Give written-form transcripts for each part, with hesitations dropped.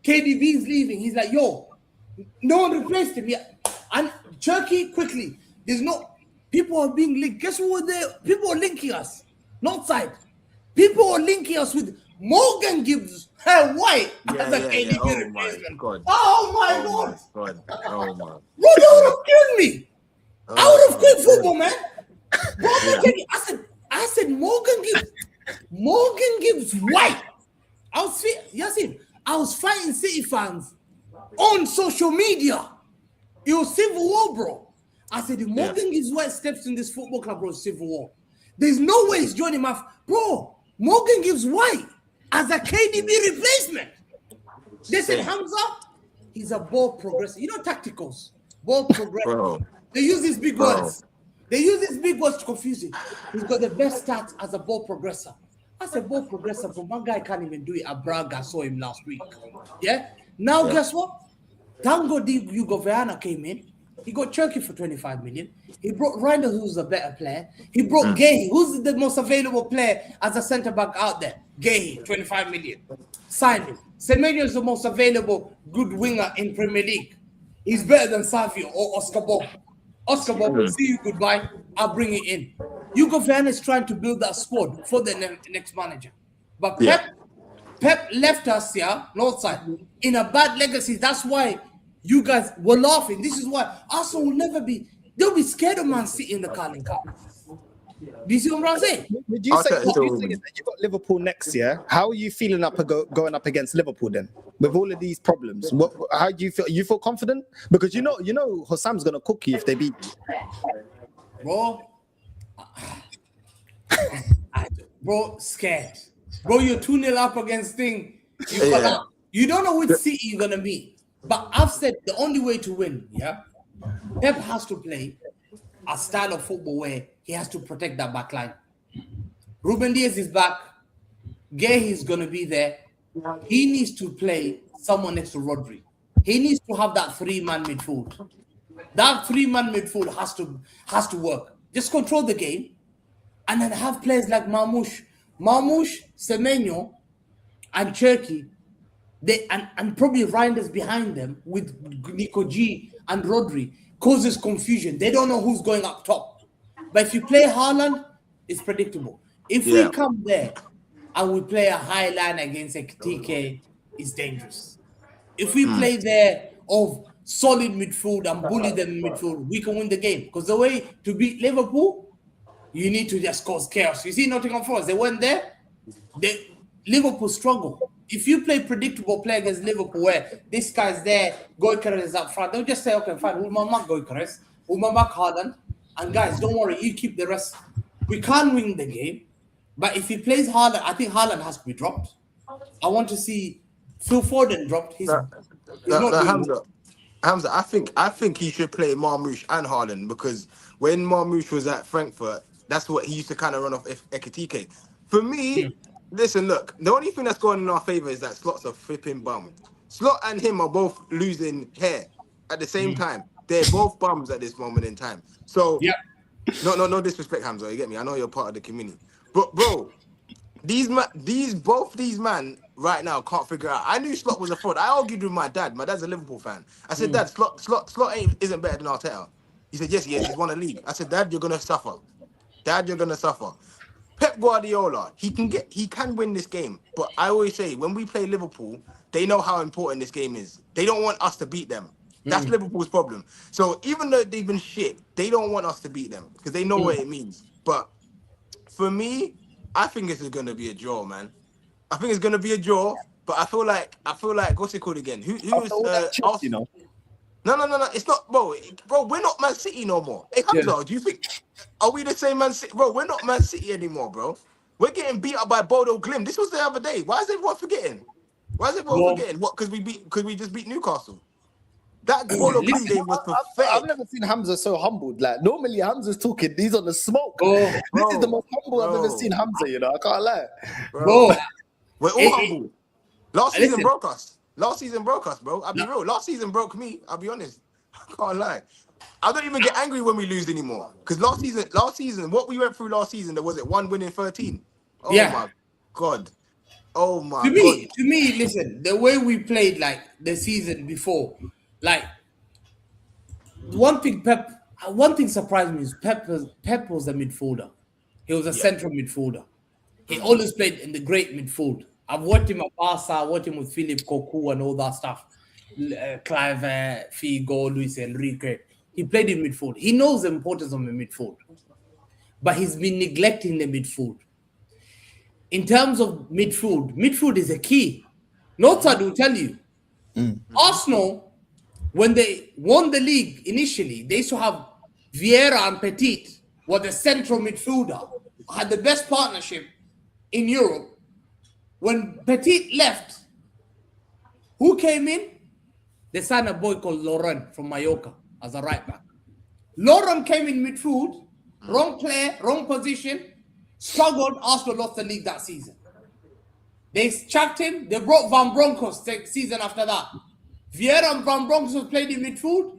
KDB's leaving. He's like, yo, no one replaced him yet. And Turkey, quickly, there's no, people are being linked. Guess what? People are linking us. Northside. People are linking us with Morgan Gibbs. White as a KDB replacement. Oh my God. Oh my. Bro, they would have killed me. I would have quit football, man. Bro, I said Morgan Gibbs white. I was fighting City fans on social media. It was civil war, bro. I said, if Morgan Gibbs white steps in this football club, bro, civil war. There's no way he's joining bro. Morgan Gibbs white as a KDB replacement. They said Hamza, he's a ball progressor. You know tacticals, ball progressor. Bro. They use these big words. They use these big words to confuse you. He's got the best stats as a ball progressor. I said ball progressor, but one guy can't even do it. Braga, I saw him last week. Yeah? Now, guess what? Tango Di Yugoviana came in. He got Turkey for 25 million. He brought Reinders, who's a better player. He brought Gay, who's the most available player as a centre-back out there. Gay, 25 million. Signed him. Semenyo is the most available good winger in Premier League. He's better than Savio or Oscar Bob. Oscar Bob will see you goodbye. I'll bring it in. Yugoviana is trying to build that squad for the next manager. But Pep left us here, Northside, in a bad legacy. That's why you guys were laughing. This is why Arsenal will never be. They'll be scared of Man City in the Carling Cup. Do you see what I'm saying? Would you say that you've got Liverpool next year? How are you feeling going up against Liverpool then? With all of these problems, how do you feel? You feel confident? Because you know, Hossam's gonna cook you if they beat you. Bro, scared. Bro, you're 2-0 up against thing. You don't know which City you're gonna meet. But I've said the only way to win, Pep has to play a style of football where he has to protect that back line. Ruben Diaz is back. Gay is gonna be there. He needs to play someone next to Rodri. He needs to have that 3-man midfield. That 3-man midfield has to work. Just control the game, and then have players like Marmoush, Semenyo, and Cherky. And probably Reinders behind them with Nico G and Rodri causes confusion. They don't know who's going up top. But if you play Haaland, it's predictable. If we come there and we play a high line against a TK, it's dangerous. If we play there of solid midfield and bully them in midfield, we can win the game. Because the way to beat Liverpool, you need to just cause chaos. You see Nottingham Forest, they went there, Liverpool struggle. If you play predictable play against Liverpool where this guy's there, Goikarez is up front, they'll just say, okay, fine, we'll mark Goikarez, we'll mark Haaland, and guys, don't worry, you keep the rest. We can't win the game, but if he plays Haaland, I think Haaland has to be dropped. I want to see Phil Foden dropped. Hamza, I think he should play Marmoush and Haaland, because when Marmoush was at Frankfurt, that's what he used to kind of run off Ekitike. For me, listen, look, the only thing that's going in our favour is that Slot's a flipping bum. Slot and him are both losing hair at the same time. They're both bums at this moment in time. So, no disrespect, Hamza, you get me? I know you're part of the community. But, bro, both these men right now can't figure out. I knew Slot was a fraud. I argued with my dad. My dad's a Liverpool fan. I said, Dad, Slot isn't better than Arteta. He said, yes, he's won a league. I said, Dad, you're going to suffer. Pep Guardiola, he can win this game. But I always say, when we play Liverpool, they know how important this game is. They don't want us to beat them. That's Liverpool's problem. So even though they've been shit, they don't want us to beat them because they know what it means. But for me, I think this is going to be a draw, man. I think it's going to be a draw. But I feel like what's it called again? Who is you know? No. It's not, bro. Bro, we're not Man City no more. Hey, Hamza, do you think? Are we the same Man City? Bro, we're not Man City anymore, bro. We're getting beat up by Bodo Glimt. This was the other day. Why is everyone forgetting? What? Because we just beat Newcastle. That Bodo Glimt game was pathetic. I've never seen Hamza so humbled. Like normally Hamza's talking, he's on the smoke. This is the most humble I've ever seen Hamza. You know, I can't lie. Bro. We're all humble. Last season broke us, bro. I'll be real. Last season broke me. I'll be honest. I can't lie. I don't even get angry when we lose anymore. Because last season, what we went through last season, there was it 1 win in 13. Oh my God. Oh my To god. me, listen, the way we played like the season before, like one thing surprised me is Pep was a midfielder. He was a central midfielder. He always played in the great midfield. I've watched him at Barca, I watched him with Philip Cocu and all that stuff. Clive, Figo, Luis Enrique. He played in midfield. He knows the importance of the midfield. But he's been neglecting the midfield. In terms of midfield is a key. Northside will tell you. Arsenal, when they won the league initially, they used to have Vieira and Petit were the central midfielder, had the best partnership in Europe. When Petit left, who came in? They signed a boy called Laurent from Mallorca as a right back. Laurent came in midfield, wrong player, wrong position, struggled. Arsenal lost the league that season. They chucked him. They brought Van Bronckhorst the season after that. Vieira and Van Bronckhorst played in midfield.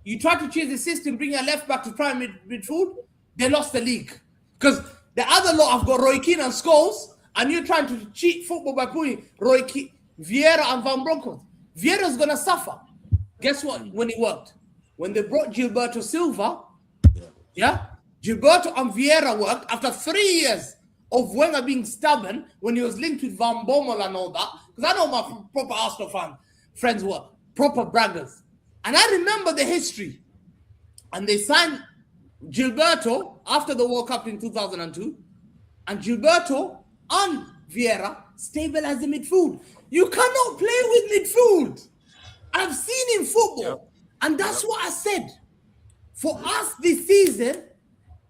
You try to change the system, bring a left back to try midfield. They lost the league because the other lot have got Roy Keane and Scholes, and you're trying to cheat football by putting Roy Keane, Vieira and Van Bronckhorst. Vieira's gonna suffer. Guess what? When it worked, when they brought Gilberto Silva, Gilberto and Vieira worked after 3 years of Wenger being stubborn when he was linked with Van Bommel and all that. Because I know my proper Arsenal friends were proper braggers. And I remember the history. And they signed Gilberto after the World Cup in 2002. And Gilberto and Vieira stabilized the midfield. You cannot play with midfield. I've seen in football. And that's what I said. For us this season,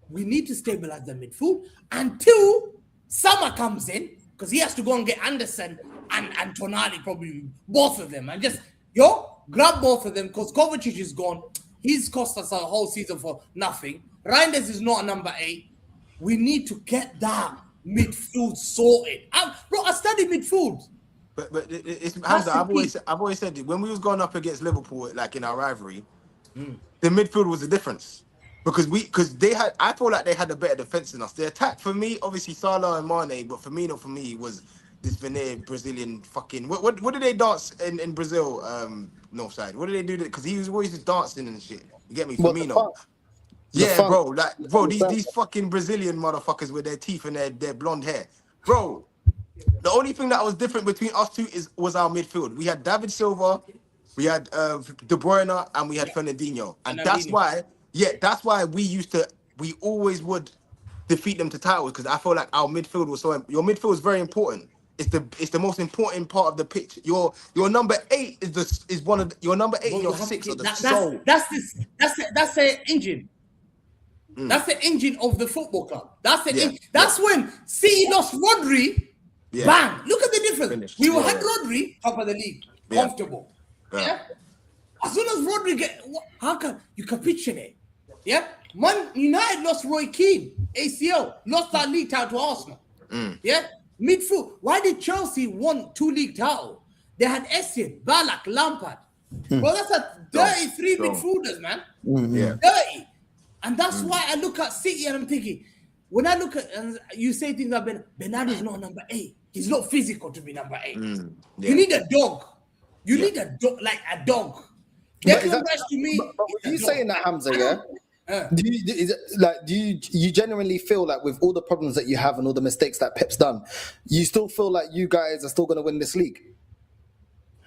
we need to stabilize the midfield until Summer comes in, because he has to go and get Anderson and Tonali, probably both of them, and just grab both of them, because Kovacic is gone. He's cost us a whole season for nothing. Reinders is not a number 8. We need to get that midfield sorted. I studied midfield. But it's Hamza, I've always said it. When we was going up against Liverpool, like in our rivalry, the midfield was the difference. Because they had, I feel like they had a better defense than us. The attack for me, obviously Salah and Mane, but Firmino for me was this veneer Brazilian fucking. What did they dance in Brazil? Northside. What did they do? Because he was always just dancing and shit. You get me, Firmino. Bro, these fucking Brazilian motherfuckers with their teeth and their blonde hair, bro. The only thing that was different between us two was our midfield. We had David Silva, we had De Bruyne, and we had Fernandinho, and that's why. Yeah, that's why we always would defeat them to titles, because I feel like our midfield was your midfield is very important. It's the most important part of the pitch. Your number 8 is one of your number 8 and your 6 are the soul. That's the engine. That's the engine of the football club. That's the engine. That's when City lost Rodri. Yeah. Bang! Look at the difference. Finished. We had Rodri top of the league, comfortable. Yeah. As soon as Rodri how can you capitulate? Yeah, Man United lost Roy Keane, ACL, lost that league title to Arsenal. Yeah, midfield. Why did Chelsea won 2 league titles? They had Essien, Ballack, Lampard. Bro, that's a dirty 3 midfielders, man. Dirty. And that's why I look at City and I'm thinking, when I look at and you say things like Bernardo's not number 8. He's not physical to be number 8. You need a dog. You need a dog, like a dog. Declan Rice to me. But are you saying that, Hamza? Yeah. Do you genuinely feel like with all the problems that you have and all the mistakes that Pep's done, you still feel like you guys are still going to win this league?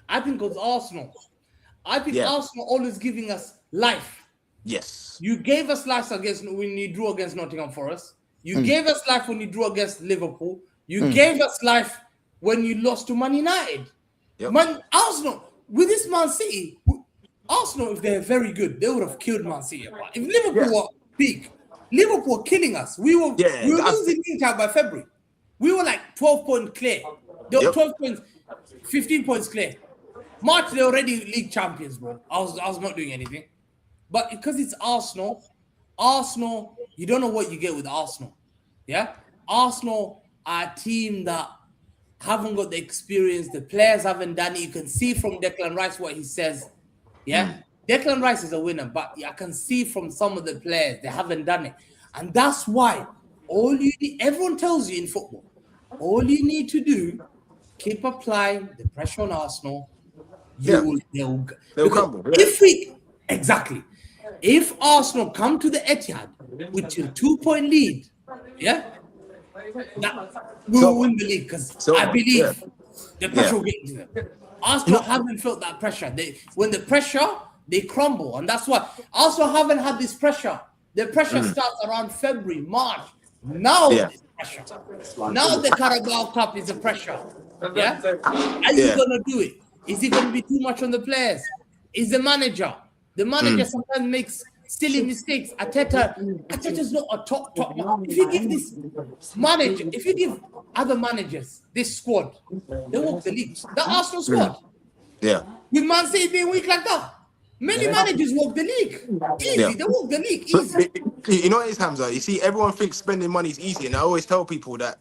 I think it's Arsenal. I think Arsenal always giving us life. Yes. You gave us life when you drew against Nottingham Forest. You gave us life when you drew against Liverpool. You gave us life when you lost to Man United. Man, Arsenal, with this Man City, Arsenal, if they're very good, they would have killed Man City. If Liverpool were big, Liverpool were killing us. We were losing league time by February. We were like 12 points clear. They were 12 points, 15 points clear. March, they're already league champions, bro. I was not doing anything. But because it's Arsenal, you don't know what you get with Arsenal. Yeah? Arsenal are a team that haven't got the experience. The players haven't done it. You can see from Declan Rice what he says. Yeah, Declan Rice is a winner, but I can see from some of the players they haven't done it, and that's why everyone tells you in football, all you need to do keep applying the pressure on Arsenal, They'll crumble. Yeah. If Arsenal come to the Etihad with a 2-point lead, we will win the league because I believe the pressure will get to them. Arsenal haven't felt that pressure. When the pressure, they crumble, and that's why Arsenal haven't had this pressure. The pressure starts around February, March. Now there's pressure. Now the Carabao Cup is a pressure. Yeah, are you gonna do it? Is it gonna be too much on the players? Is the manager? The manager sometimes makes silly mistakes. Arteta's not a top. If you give this manager, if you give other managers this squad, they walk the league. The Arsenal squad. Yeah. With Man City being weak like that, many managers walk the league. Easy, they walk the league easy. You know what it is, Hamza? You see, everyone thinks spending money is easy, and I always tell people that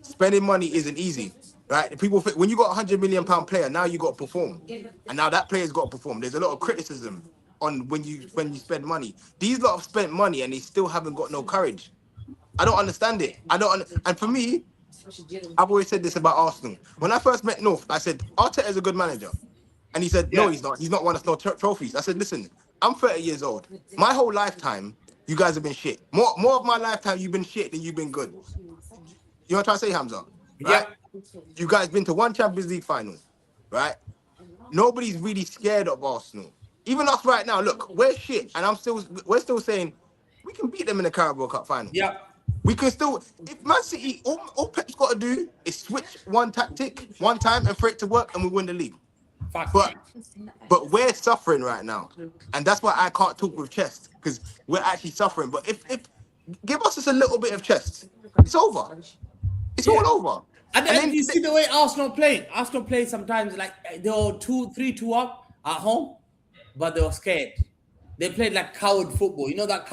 spending money isn't easy. Right? People think when you got £100 million player, now you got to perform, and now that player's got to perform. There's a lot of criticism on when you spend money. These lot have spent money and they still haven't got no courage. I don't understand it. And for me, I've always said this about Arsenal. When I first met North, I said Arteta is a good manager, and he said no, he's not. He's not won us no trophies. I said, listen, I'm 30 years old. My whole lifetime, you guys have been shit. More of my lifetime, you've been shit than you've been good. You know what I'm trying to say, Hamza? Right? You guys been to one Champions League final, right? Nobody's really scared of Arsenal. Even us right now, look, we're shit, and we're still saying we can beat them in the Carabao Cup final. Yeah, we can still. If Man City, all Pep's got to do is switch one tactic one time and for it to work, and we win the league. But we're suffering right now, and that's why I can't talk with chest, because we're actually suffering. But if give us just a little bit of chest, it's over. It's all over. And then you see the way Arsenal play. Arsenal play sometimes like they were 2-3-2 up at home, but they were scared. They played like coward football. You know that